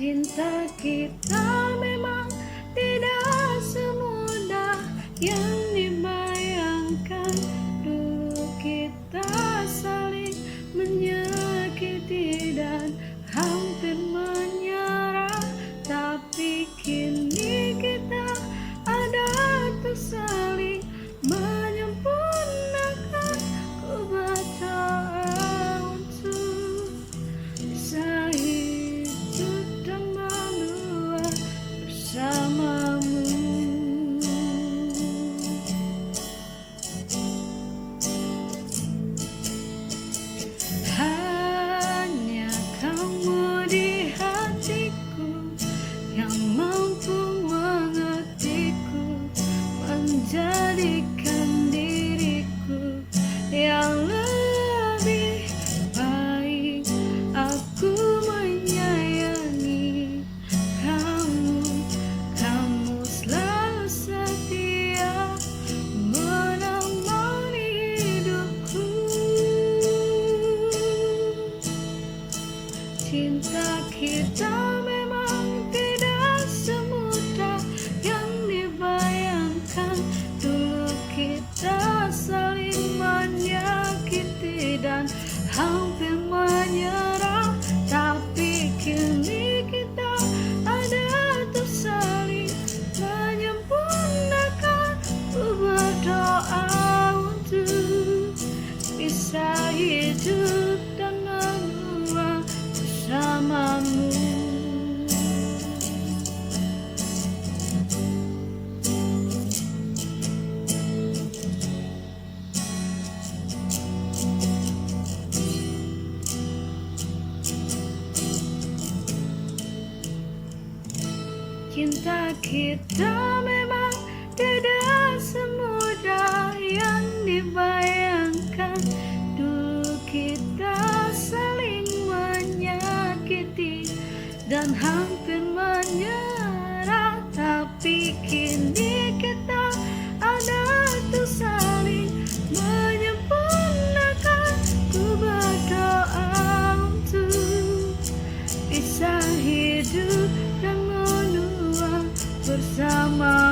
Cinta kita memang tidak semudah yang dibayangkan. Dulu kita saling menyakiti dan hampir menyerah, tapi kini kita ada untuk saling menyempurnakan. Ku berdoa untuk bisa hidup dan berdua bersamamu. Hanya kamu di hatiku yang mampu mengertiku, menjadikan diriku yang lebih baik. Aku menyayangi kamu, kamu selalu setia menemani hidupku. Cinta kita memang tidak semudah yang dibayangkan. Dulu kita saling menyakiti dan hampir menyerah, tapi kini kita ada untuk saling menyempurnakan. Ku berdoa untuk bisa hidup dan menua bersamamu. Cinta kita memang tidak semudah yang dibayangkan. Dulu kita saling menyakiti dan hampir menyerah, tapi kini kita ada untuk saling menyempurnakan. Ku berdoa untuk bisa hidup dan menua bersama.